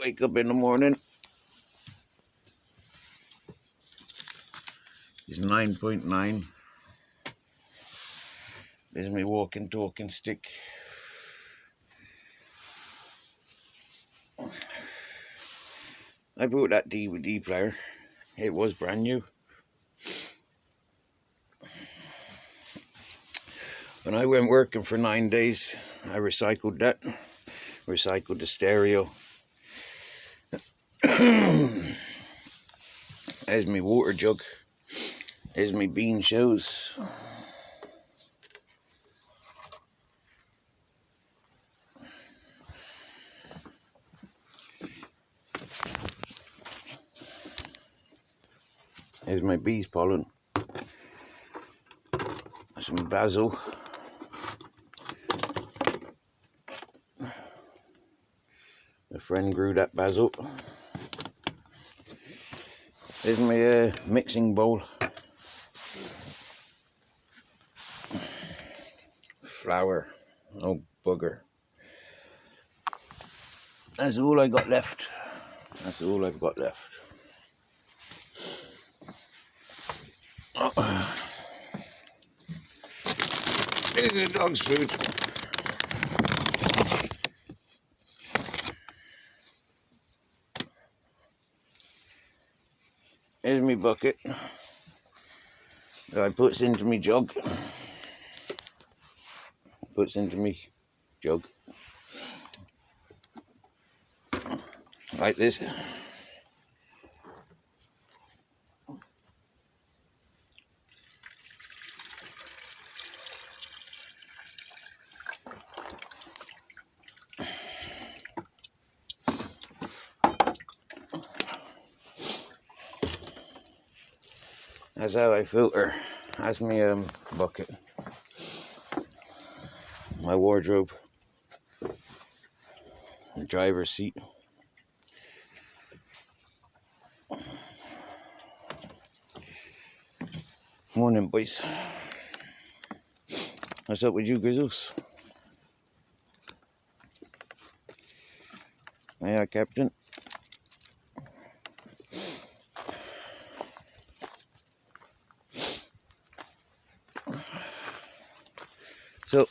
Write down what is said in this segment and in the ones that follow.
Wake up in the morning. It's 9.9. There's my walking, talking stick. I bought that DVD player. It was brand new. When I went working for 9 days, I recycled that. Recycled the stereo. There's my water jug. There's my bean shoes. There's my bees pollen. Some basil. A friend grew that basil. There's my mixing bowl. Flour. Oh, bugger. That's all I got left. That's all I've got left. Here's the dog's food. Here's my bucket that I puts into me jug. Puts into me jug. Like this. That's how I filter. That's my bucket. My wardrobe. The driver's seat. Morning, boys. What's up with you, Grizzles? Yeah, Captain. So,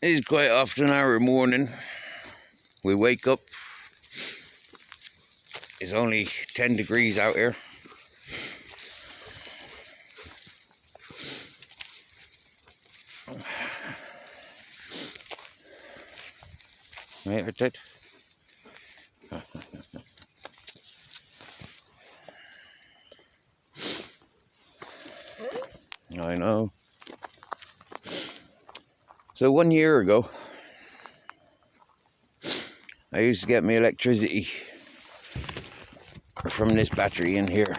it's quite often our morning. We wake up. It's only 10 degrees out here. Right, with that. I know. So 1 year ago, I used to get my electricity from this battery in here.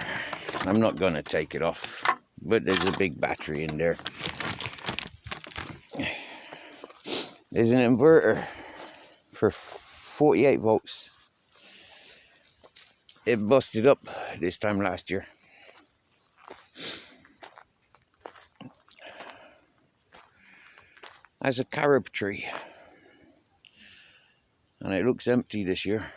I'm not going to take it off, but there's a big battery in there. There's an inverter for 48 volts. It busted up this time last year. That's a carob tree, and it looks empty this year.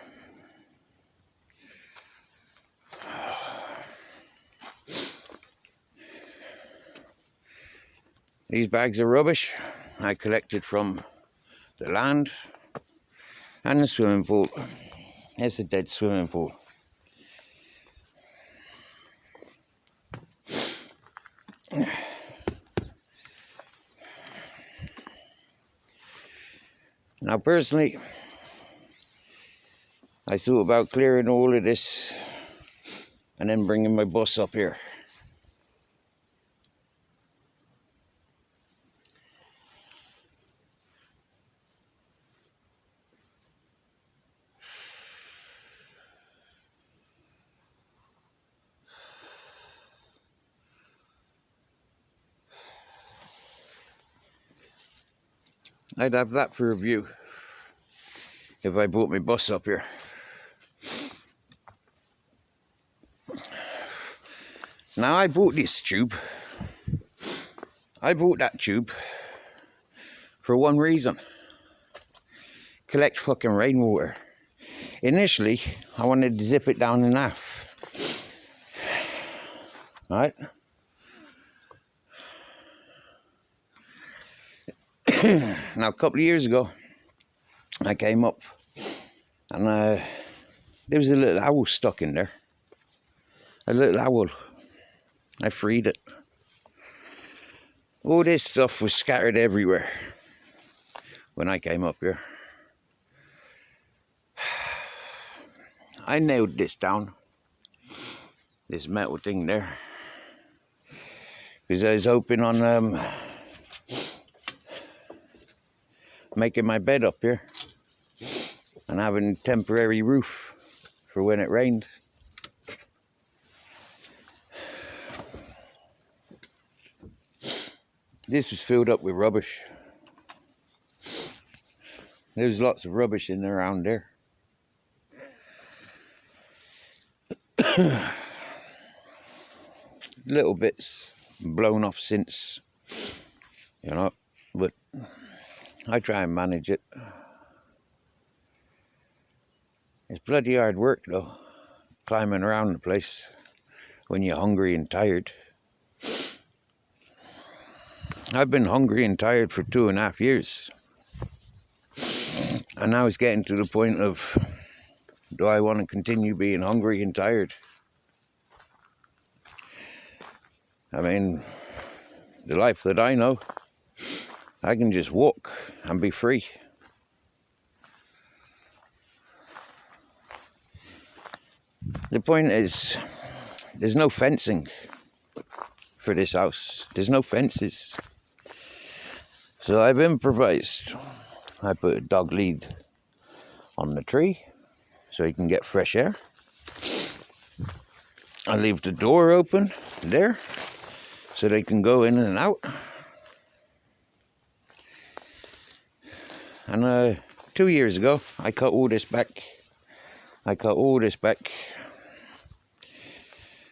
These bags of rubbish I collected from the land and the swimming pool. It's a dead swimming pool. Now, personally, I thought about clearing all of this and then bringing my bus up here. I'd have that for a view if I brought my bus up here. Now, I bought this tube. I bought that tube for one reason. collect fucking rainwater. Initially, I wanted to zip it down in half. Right? Now, a couple of years ago, I came up and there was a little owl stuck in there. A little owl. I freed it. All this stuff was scattered everywhere when I came up here. I nailed this down, this metal thing there, because I was hoping on making my bed up here and having a temporary roof for when it rained. This was filled up with rubbish. There was lots of rubbish in around there. Little bits blown off since, you know, but I try and manage it. It's bloody hard work though, climbing around the place when you're hungry and tired. I've been hungry and tired for 2.5 years. And now it's getting to the point of, do I want to continue being hungry and tired? I mean, the life that I know, I can just walk and be free. The point is, there's no fencing for this house. There's no fences. So I've improvised. I put a dog lead on the tree so he can get fresh air. I leave the door open there so they can go in and out. And 2 years ago, I cut all this back.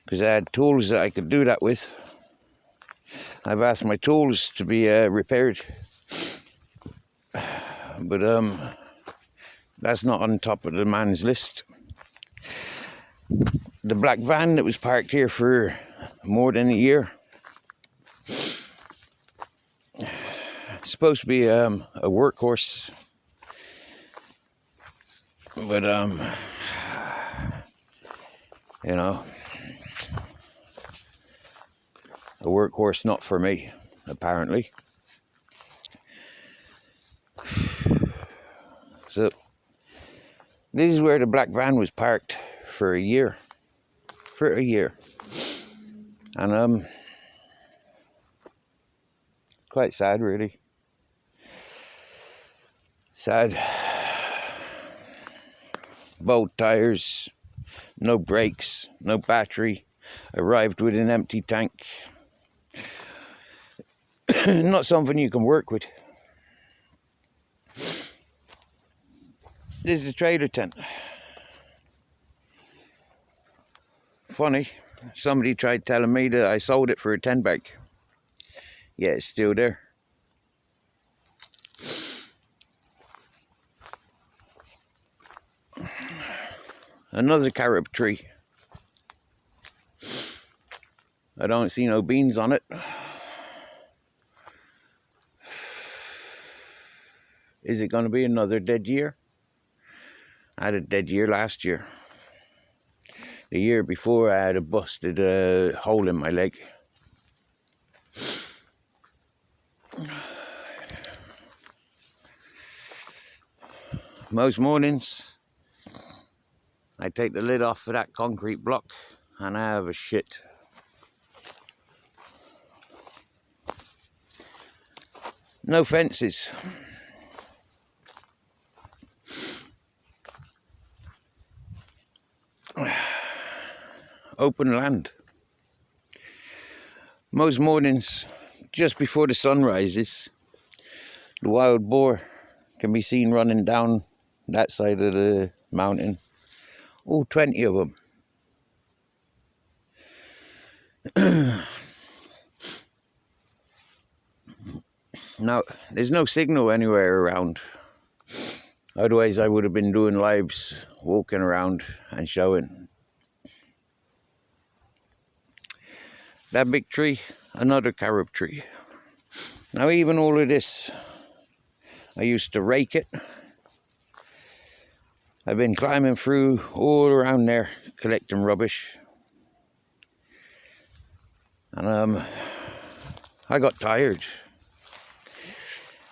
Because I had tools that I could do that with. I've asked my tools to be repaired. But that's not on top of the man's list. The black van that was parked here for more than a year, it's supposed to be a workhorse, but you know, a workhorse not for me, apparently. So this is where the black van was parked for a year. And quite sad, really. Sad. Both tires, no brakes, no battery. Arrived with an empty tank. Not something you can work with. This is the trailer tent. Funny, somebody tried telling me that I sold it for a 10 bag. Yeah, it's still there. Another carob tree. I don't see no beans on it. Is it going to be another dead year? I had a dead year last year. The year before, I had a busted hole in my leg. Most mornings, I take the lid off of that concrete block and I have a shit. No fences. Open land. Most mornings, just before the sun rises, the wild boar can be seen running down that side of the mountain. All 20 of them. Now, there's no signal anywhere around. Otherwise I would have been doing lives, walking around and showing. That big tree, another carob tree. Now even all of this, I used to rake it. I've been climbing through all around there, collecting rubbish. And I got tired.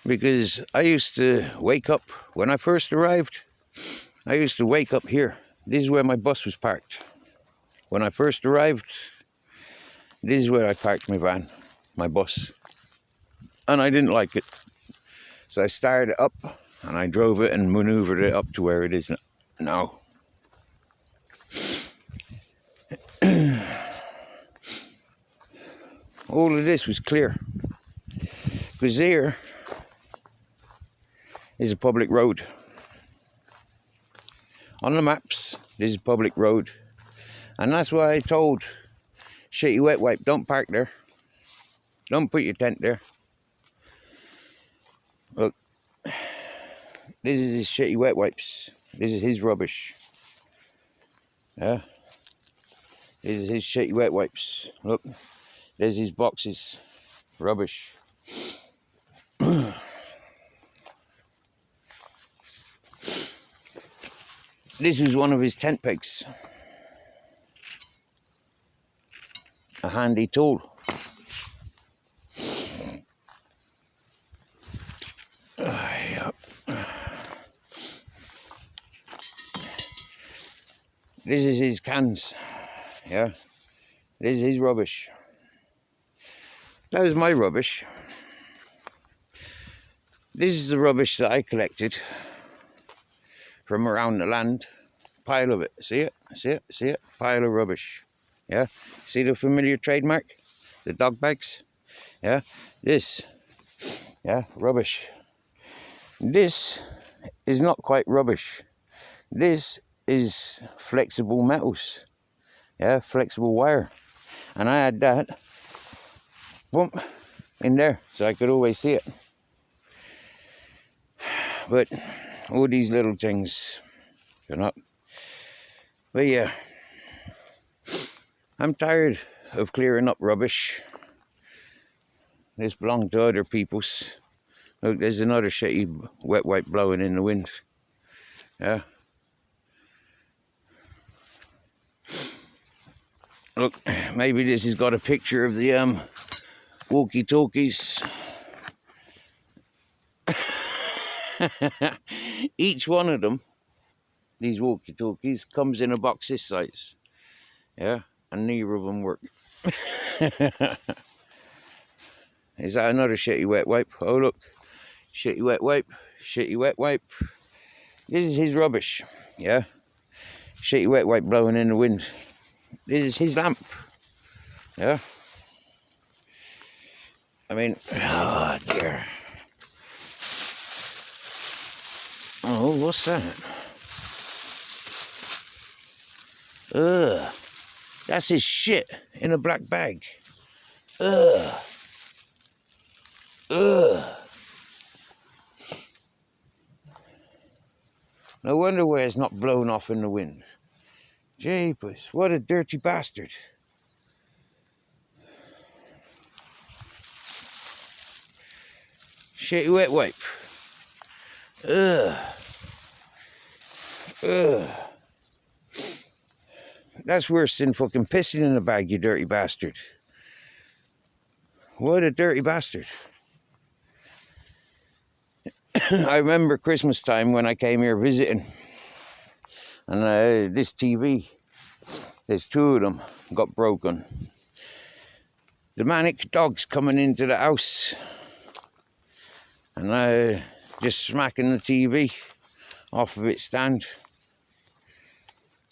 Because I used to wake up, when I first arrived, I used to wake up here. This is where my bus was parked. When I first arrived, this is where I parked my van, my bus. And I didn't like it. So I started it up and I drove it and maneuvered it up to where it is now. All of this was clear. Because here is a public road. On the maps, this is a public road. And that's why I told Shitty Wet Wipe, don't park there. Don't put your tent there. Look, this is his Shitty Wet Wipes. This is his rubbish. Yeah. This is his Shitty Wet Wipes. Look, there's his boxes. Rubbish. This is one of his tent pegs. A handy tool. Yep. This is his cans. Yeah. This is his rubbish. That was my rubbish. This is the rubbish that I collected from around the land. Pile of it. See it? See it? See it? Pile of rubbish. Yeah? See the familiar trademark? The dog bags? Yeah? This. Yeah? Rubbish. This is not quite rubbish. This is flexible metals. Yeah? Flexible wire. And I had that boom, in there so I could always see it. But all these little things, you know. But yeah, I'm tired of clearing up rubbish. This belonged to other people's. Look, there's another shitty wet wipe blowing in the wind. Yeah. Look, maybe this has got a picture of the walkie-talkies. Each one of them, these walkie-talkies, comes in a box this size. Yeah, and neither of them work. Is that another Shitty Wet Wipe? Oh look, Shitty Wet Wipe, Shitty Wet Wipe. This is his rubbish. Yeah, Shitty Wet Wipe blowing in the wind. This is his lamp. Yeah. I mean, oh dear. Oh, what's that? Ugh. That's his shit in a black bag. Ugh. Ugh. No wonder why it's not blown off in the wind. Jeepers, what a dirty bastard. Shitty Wet Wipe. Ugh. Ugh. That's worse than fucking pissing in a bag, you dirty bastard. What a dirty bastard. I remember Christmas time when I came here visiting. And this TV, there's two of them, got broken. The manic dog's coming into the house. And just smacking the TV off of its stand.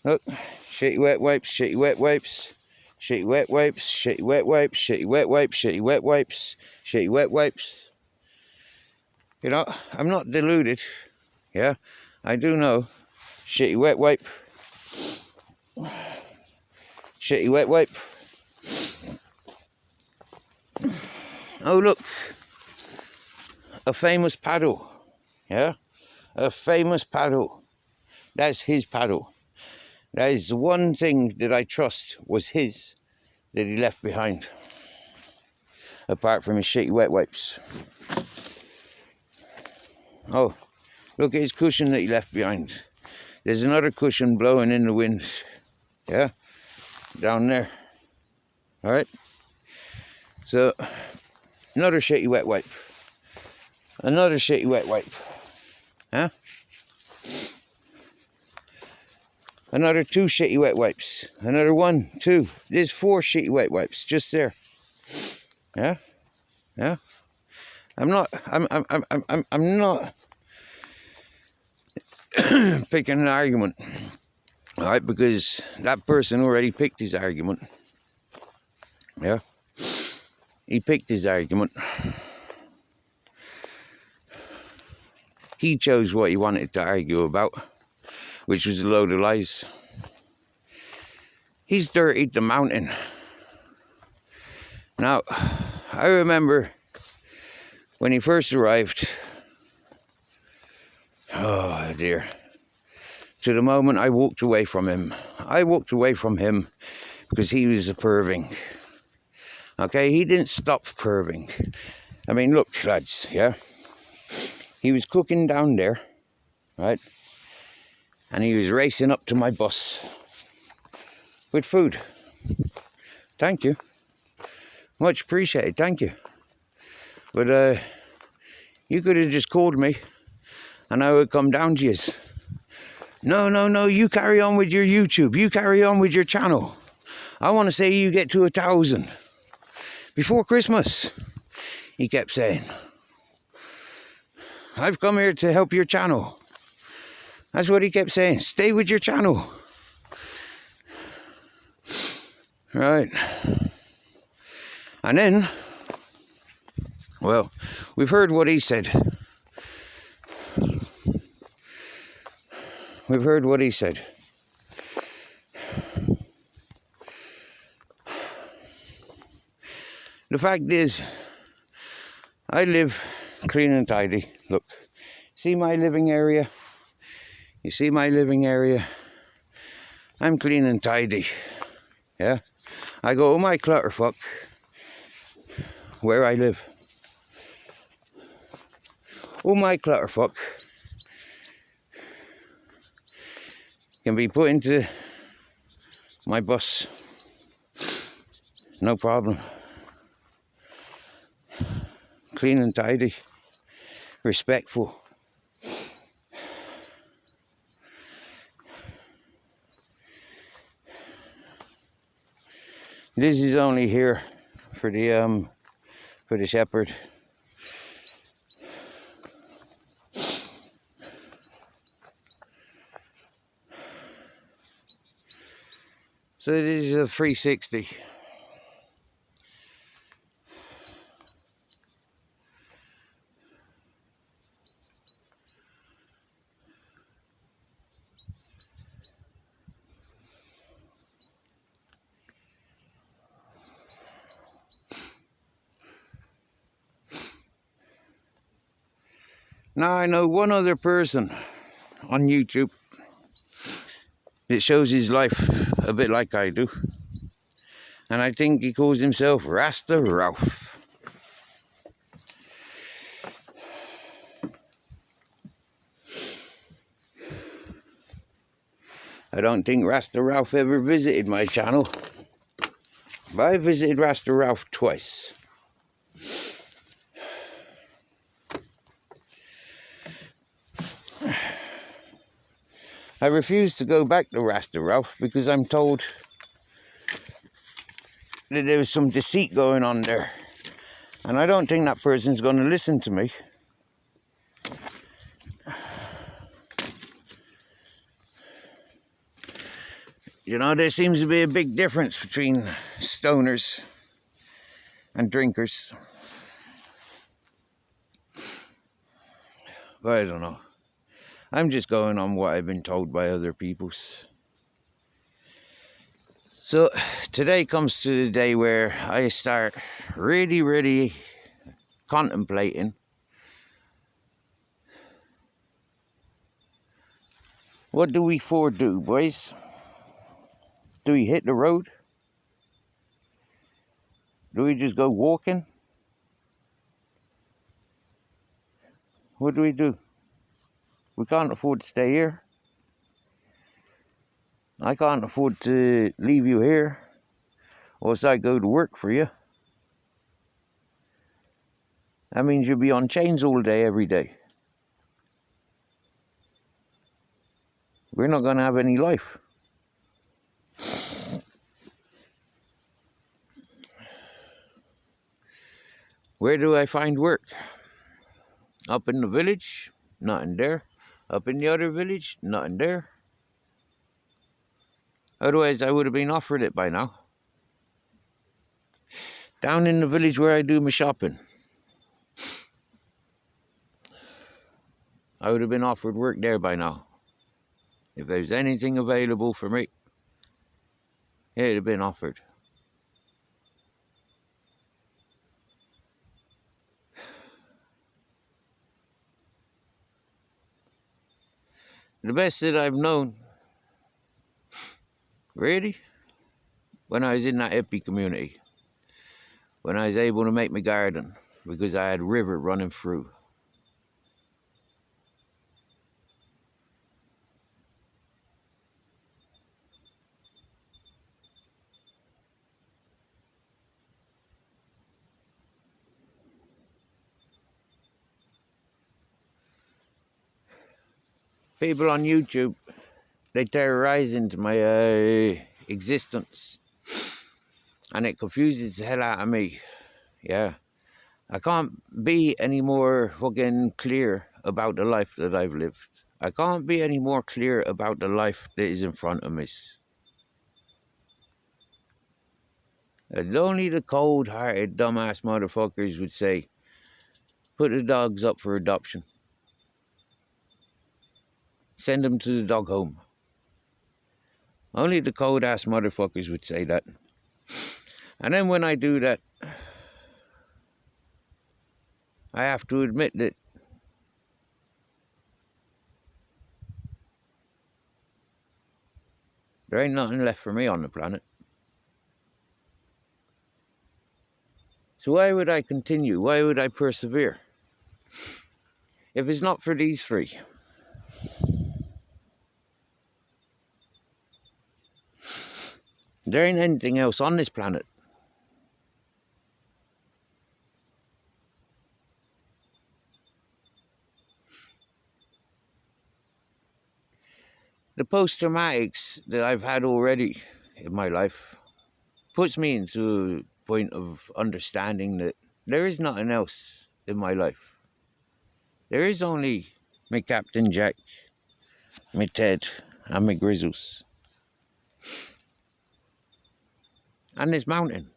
Look, Shitty Wet Wipes, Shitty Wet Wipes, Shitty Wet Wipes, Shitty Wet Wipes, Shitty Wet Wipes, Shitty Wet Wipes, Shitty Wet Wipes. You know, I'm not deluded. Yeah, I do know. Shitty Wet Wipe. Shitty Wet Wipe. Oh look, a famous paddle. Yeah, a famous paddle. That's his paddle. That is the one thing that I trust was his, that he left behind. Apart from his shitty wet wipes. Oh, look at his cushion that he left behind. There's another cushion blowing in the wind. Yeah? Down there. Alright? So, another shitty wet wipe. Another shitty wet wipe. Huh? Another 2 shitty wet wipes. Another 1, 2. There's 4 shitty wet wipes just there. Yeah? Yeah? I'm not picking an argument. Alright, because that person already picked his argument. Yeah? He picked his argument. He chose what he wanted to argue about, which was a load of lies. He's dirtied the mountain. Now, I remember when he first arrived, oh dear, to the moment I walked away from him. I walked away from him because he was a perving. Okay, he didn't stop perving. I mean, look, lads, yeah? He was cooking down there, right? And he was racing up to my bus with food. Thank you. Much appreciated, thank you. But you could have just called me and I would come down to you. No, you carry on with your YouTube. You carry on with your channel. I want to say you get to 1,000 before Christmas, he kept saying. I've come here to help your channel. That's what he kept saying. Stay with your channel. Right. And then, well, we've heard what he said. We've heard what he said. The fact is, I live clean and tidy. Look, see my living area? You see my living area? I'm clean and tidy. Yeah? I go, oh my clutterfuck, where I live. Oh my clutterfuck can be put into my bus. No problem. Clean and tidy. Respectful. This is only here for the shepherd. So this is a 360. Now I know one other person on YouTube that shows his life a bit like I do. And I think he calls himself Rasta Ralph. I don't think Rasta Ralph ever visited my channel. But I visited Rasta Ralph twice. I refuse to go back to Rasta Ralph because I'm told that there was some deceit going on there. And I don't think that person's going to listen to me. You know, there seems to be a big difference between stoners and drinkers. But I don't know. I'm just going on what I've been told by other peoples. So today comes to the day where I start really contemplating What do we four do, boys? Do we hit the road? Do we just go walking? What do we do? We can't afford to stay here. I can't afford to leave you here, or else I go to work for you. That means you'll be on chains all day, every day. We're not going to have any life. Where do I find work? Up in the village? Nothing there. Up in the other village? Nothing there. Otherwise, I would have been offered it by now. Down in the village where I do my shopping, I would have been offered work there by now. If there's anything available for me, it would have been offered. The best that I've known, really, when I was in that hippie community, when I was able to make my garden, because I had a river running through. People on YouTube, they terrorize into my existence, and it confuses the hell out of me. Yeah, I can't be any more fucking clear about the life that I've lived. I can't be any more clear about the life that is in front of me. And only the cold-hearted, dumbass motherfuckers would say, put the dogs up for adoption. Send them to the dog home. Only the cold-ass motherfuckers would say that. And then when I do that, I have to admit that there ain't nothing left for me on the planet. So why would I continue? Why would I persevere? If it's not for these three. There ain't anything else on this planet. The post-traumatics that I've had already in my life puts me into a point of understanding that there is nothing else in my life. There is only my Captain Jack, my Ted, and my Grizzles. And this mountain.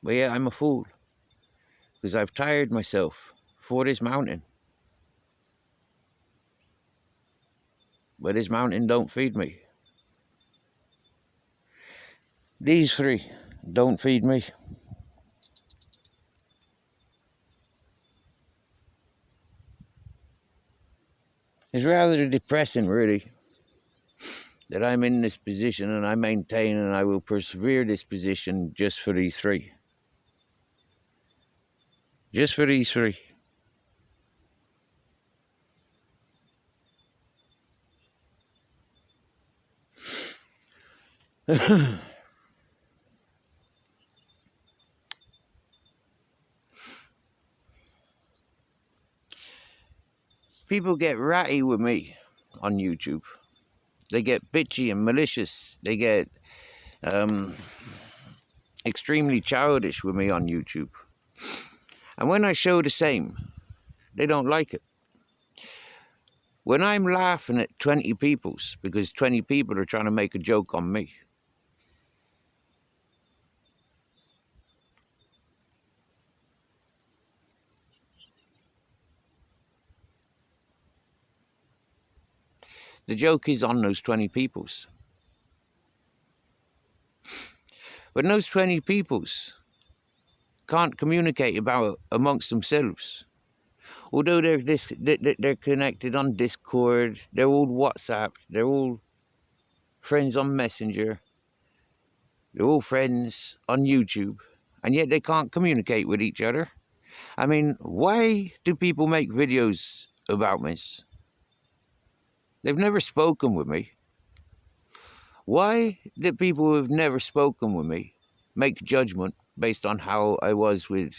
But yeah, I'm a fool. Because I've tired myself for this mountain. But this mountain don't feed me. These three don't feed me. It's rather depressing, really, that I'm in this position, and I maintain and I will persevere this position just for these three. Just for these three. People get ratty with me on YouTube. They get bitchy and malicious. They get extremely childish with me on YouTube. And when I show the same, they don't like it. When I'm laughing at 20 peoples, because 20 people are trying to make a joke on me, the joke is on those 20 peoples. But those 20 peoples can't communicate about amongst themselves. Although they're connected on Discord, they're all WhatsApp, they're all friends on Messenger, they're all friends on YouTube, and yet they can't communicate with each other. I mean, why do people make videos about me? They've never spoken with me. Why do people who have never spoken with me make judgment based on how I was with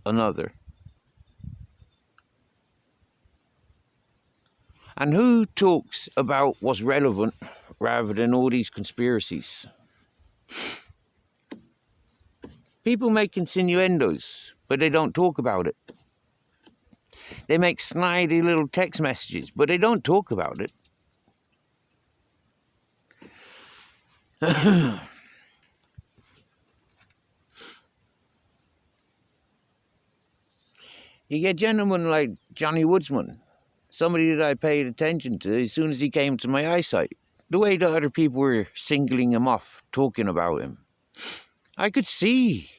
another? And who talks about what's relevant rather than all these conspiracies? People make insinuendos, but they don't talk about it. They make snidey little text messages, but they don't talk about it. You get gentlemen like Johnny Woodsman, somebody that I paid attention to as soon as he came to my eyesight. The way that other people were singling him off, talking about him, I could see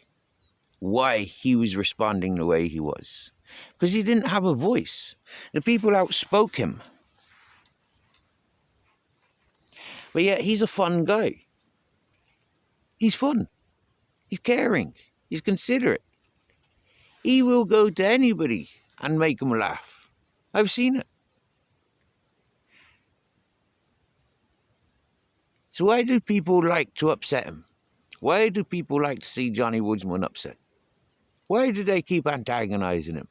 why he was responding the way he was. Because he didn't have a voice. The people outspoke him. But yet he's a fun guy. He's fun. He's caring. He's considerate. He will go to anybody and make them laugh. I've seen it. So why do people like to upset him? Why do people like to see Johnny Woodsman upset? Why do they keep antagonizing him?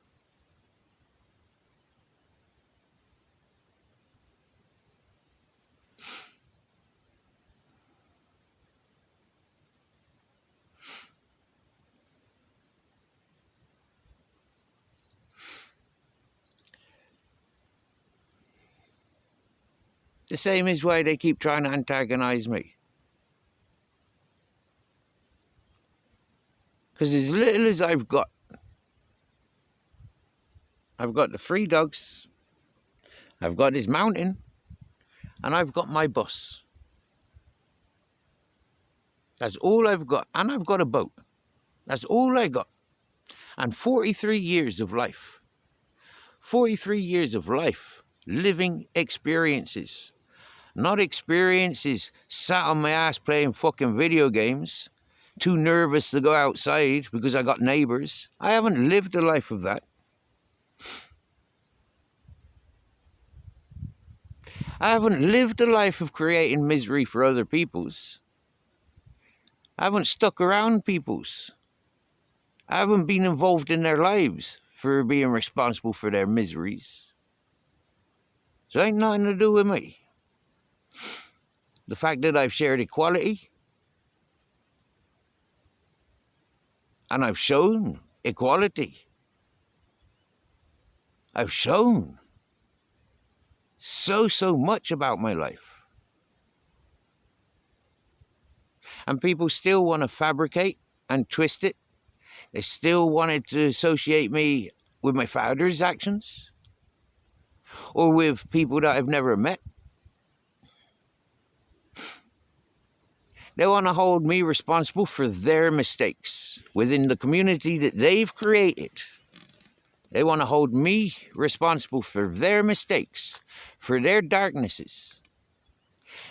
The same is why they keep trying to antagonize me. Because as little as I've got the 3 dogs, I've got this mountain, and I've got my bus. That's all I've got. And I've got a boat. That's all I got. And 43 years of life. 43 years of life. Living experiences. Not experiences sat on my ass playing fucking video games. Too nervous to go outside because I got neighbours. I haven't lived a life of that. I haven't lived a life of creating misery for other people's. I haven't stuck around people's. I haven't been involved in their lives for being responsible for their miseries. So it ain't nothing to do with me. The fact that I've shared equality, and I've shown equality. I've shown so much about my life. And people still want to fabricate and twist it. They still wanted to associate me with my father's actions or with people that I've never met. They want to hold me responsible for their mistakes within the community that they've created. They want to hold me responsible for their mistakes, for their darknesses.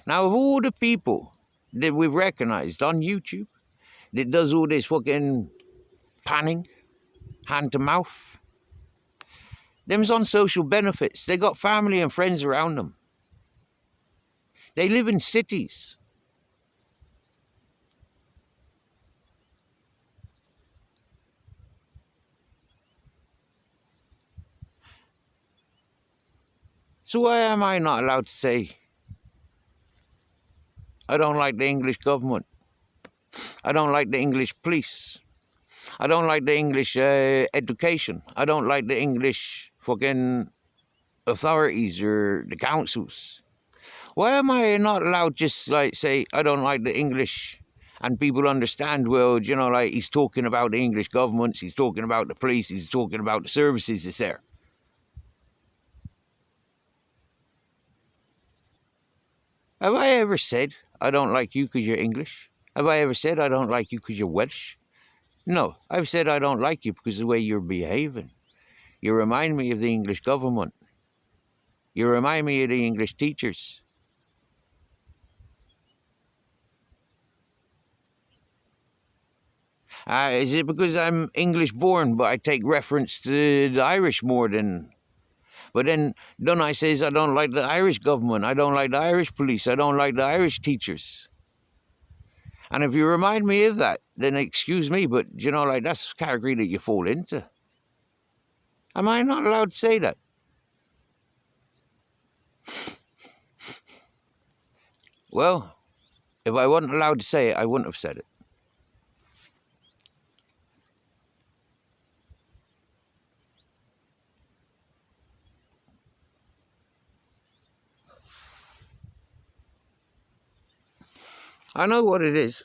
Now, of all the people that we've recognized on YouTube that does all this fucking panning, hand to mouth, them's on social benefits. They got family and friends around them. They live in cities. So why am I not allowed to say, I don't like the English government. I don't like the English police. I don't like the English education. I don't like the English fucking authorities or the councils. Why am I not allowed just like say, I don't like the English, and people understand, well, you know, like he's talking about the English governments, he's talking about the police, he's talking about the services that's there. Have I ever said, I don't like you because you're English? Have I ever said, I don't like you because you're Welsh? No, I've said I don't like you because of the way you're behaving. You remind me of the English government. You remind me of the English teachers. Is it because I'm English born, but I take reference to the Irish more than... But then I says I don't like the Irish government, I don't like the Irish police, I don't like the Irish teachers. And if you remind me of that, then excuse me, but you know, like, that's the category that you fall into. Am I not allowed to say that? Well, if I wasn't allowed to say it, I wouldn't have said it. I know what it is.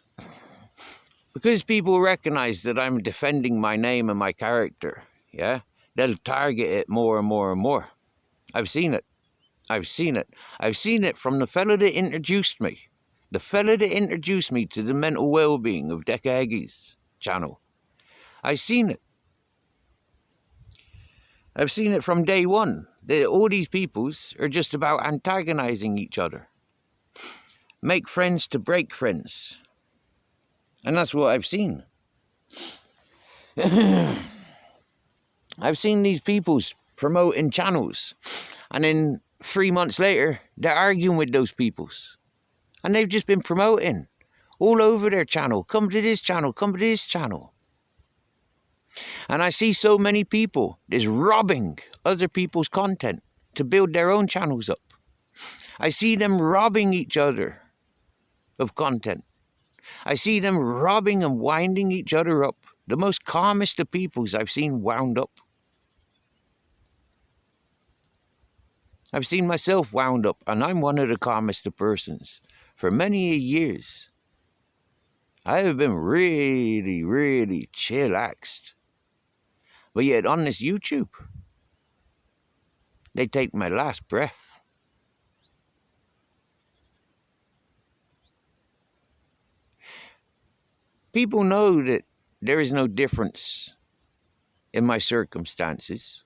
Because people recognize that I'm defending my name and my character, yeah, they'll target it more and more and more. I've seen it. I've seen it. I've seen it from the fella that introduced me. The fella that introduced me to the mental well-being of Decca Heggy's channel. I've seen it. I've seen it from day one. That all these peoples are just about antagonizing each other. Make friends to break friends. And that's what I've seen. I've seen these peoples promoting channels. And then 3 months later, they're arguing with those peoples. And they've just been promoting all over their channel. Come to this channel, come to this channel. And I see so many people just robbing other people's content to build their own channels up. I see them robbing each other of content. I see them robbing and winding each other up. The most calmest of peoples I've seen wound up. I've seen myself wound up, and I'm one of the calmest of persons for many years. I have been really, really chillaxed. But yet on this YouTube, they take my last breath. People know that there is no difference in my circumstances.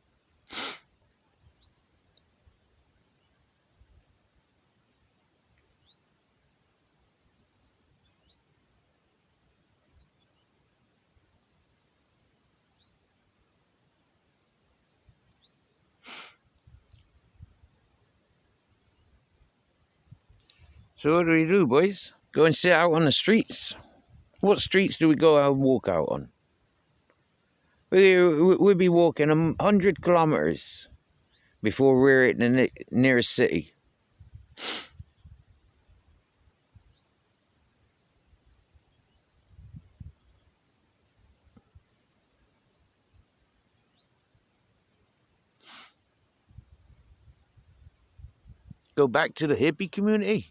So what do we do, boys? Go and sit out on the streets. What streets do we go out and walk out on? We'll be walking 100 kilometers before we're at the nearest city. Go back to the hippie community.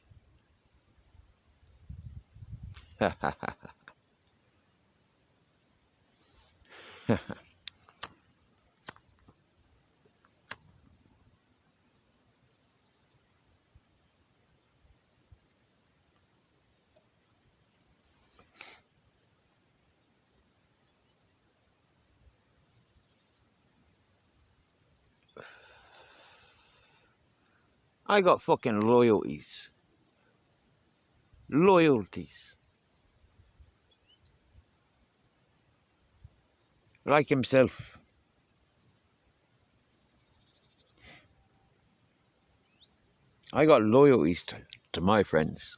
I got fucking loyalties. Loyalties. Like himself. I got loyalties to my friends.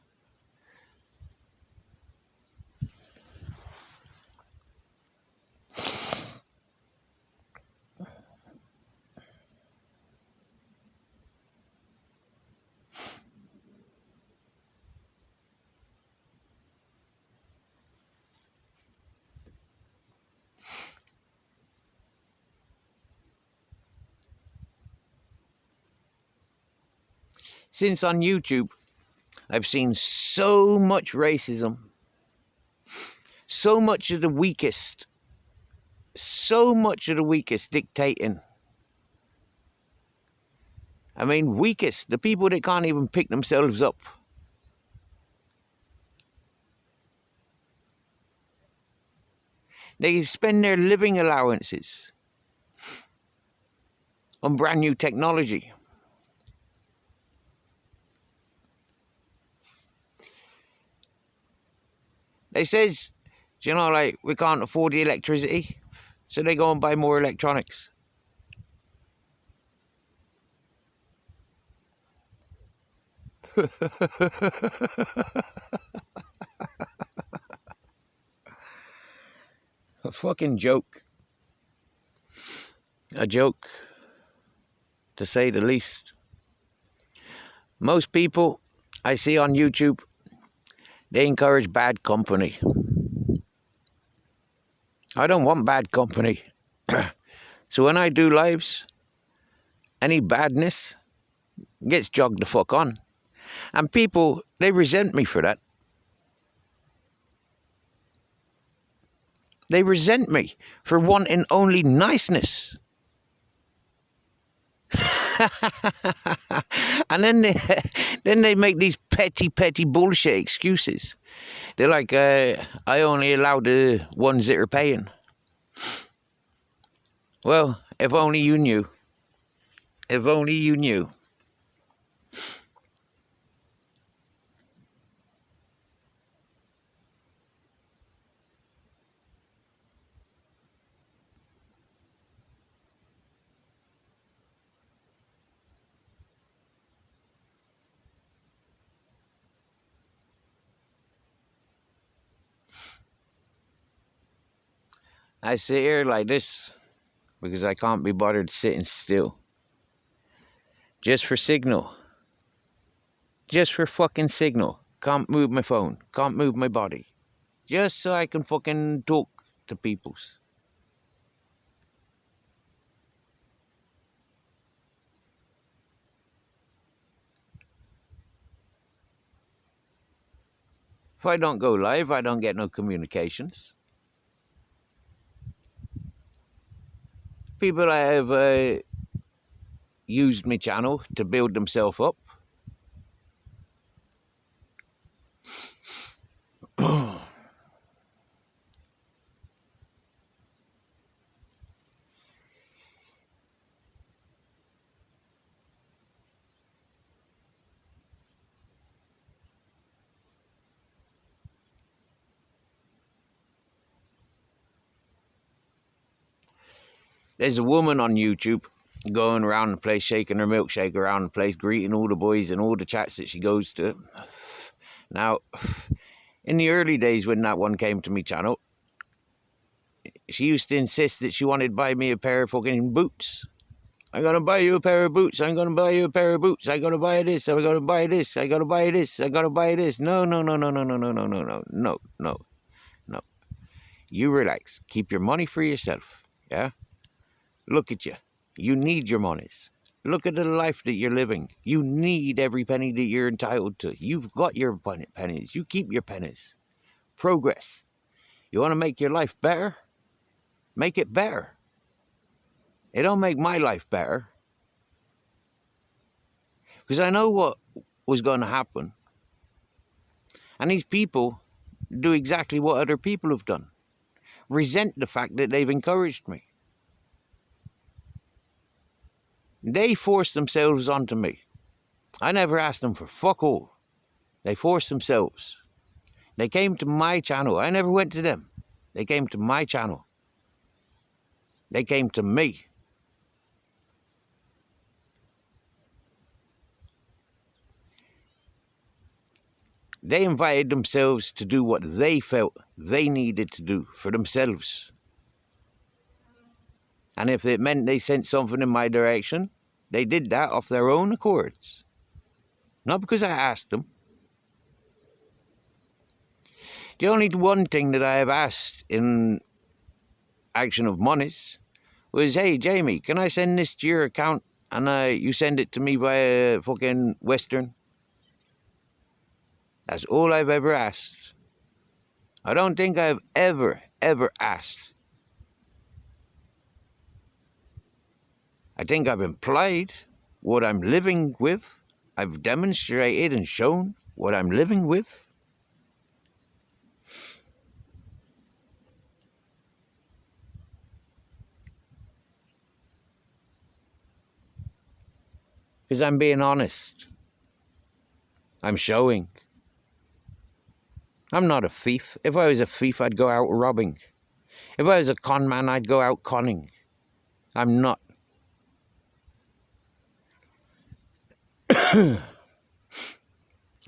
Since on YouTube, I've seen so much racism, so much of the weakest dictating. I mean, weakest, the people that can't even pick themselves up. They spend their living allowances on brand new technology. They says, you know, like, we can't afford the electricity, so they go and buy more electronics. A fucking joke. A joke, to say the least. Most people I see on YouTube, they encourage bad company. I don't want bad company. So when I do lives, any badness gets jogged the fuck on. And people, they resent me for that. They resent me for wanting only niceness. And then they make these petty bullshit excuses. They're like, I only allow the ones that are paying. Well, if only you knew. If only you knew. I sit here like this because I can't be bothered sitting still. Just for signal. Just for fucking signal. Can't move my phone. Can't move my body. Just so I can fucking talk to peoples. If I don't go live, I don't get no communications. People have used my channel to build themselves up. There's a woman on YouTube going around the place, shaking her milkshake around the place, greeting all the boys and all the chats that she goes to. Now, in the early days when that one came to me channel, she used to insist that she wanted to buy me a pair of fucking boots. I'm going to buy you a pair of boots. I'm going to buy you a pair of boots. I'm going to buy this. I'm going to buy this. I'm going to buy this. I'm going to buy this. No. You relax. Keep your money for yourself. Yeah? Look at you. You need your monies. Look at the life that you're living. You need every penny that you're entitled to. You've got your pennies. You keep your pennies. Progress. You want to make your life better? Make it better. It don't make my life better. Because I know what was going to happen. And these people do exactly what other people have done. Resent the fact that they've encouraged me. They forced themselves onto me. I never asked them for fuck all. They forced themselves. They came to my channel. I never went to them. They came to my channel. They came to me. They invited themselves to do what they felt they needed to do for themselves. And if it meant they sent something in my direction, they did that of their own accords. Not because I asked them. The only one thing that I have asked in action of monies was, hey, Jamie, can I send this to your account and you send it to me via fucking Western? That's all I've ever asked. I don't think I've ever asked. I think I've implied what I'm living with. I've demonstrated and shown what I'm living with. Because I'm being honest. I'm showing. I'm not a thief. If I was a thief, I'd go out robbing. If I was a con man, I'd go out conning. I'm not.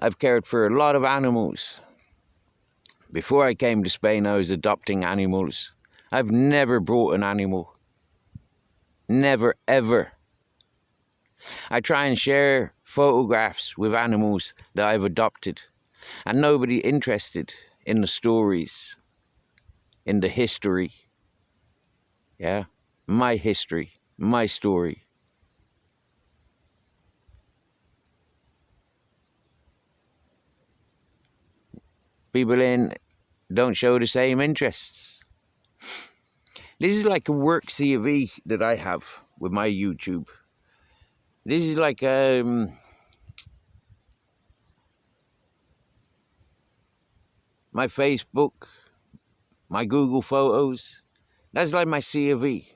I've cared for a lot of animals. Before I came to Spain, I was adopting animals. I've never brought an animal. Never, ever. I try and share photographs with animals that I've adopted. And nobody interested in the stories, in the history. Yeah? My history, my story. People don't show the same interests. This is like a work CV that I have with my YouTube. This is like my Facebook, my Google Photos. That's like my CV.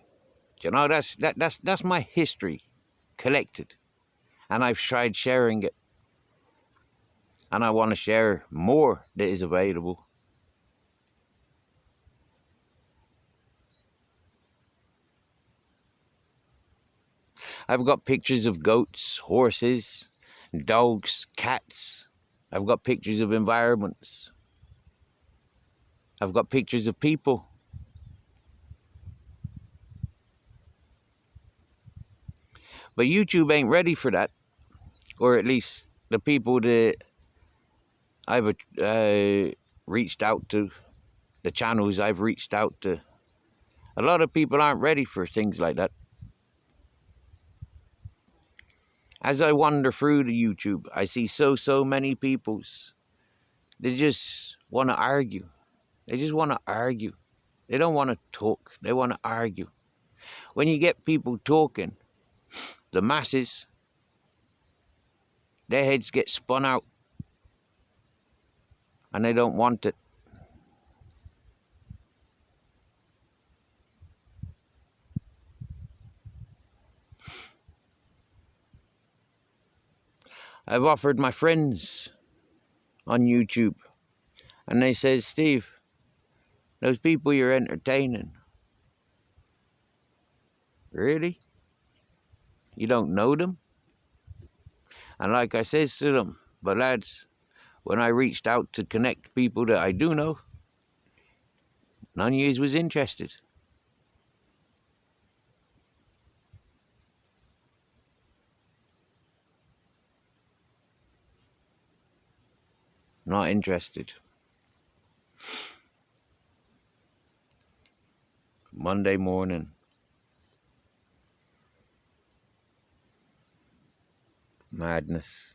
You know, that's my history collected, and I've tried sharing it, and I want to share more that is available. I've got pictures of goats, horses, dogs, cats. I've got pictures of environments. I've got pictures of people. But YouTube ain't ready for that, or at least the people that I've reached out to, the channels I've reached out to. A lot of people aren't ready for things like that. As I wander through the YouTube, I see so many peoples. They just want to argue. They just want to argue. They don't want to talk. They want to argue. When you get people talking, the masses, their heads get spun out. And they don't want it. I've offered my friends on YouTube, and they says, Steve, those people you're entertaining, really? You don't know them? And like I says to them, but lads, when I reached out to connect people that I do know, none of yous was interested. Not interested. Monday morning. Madness.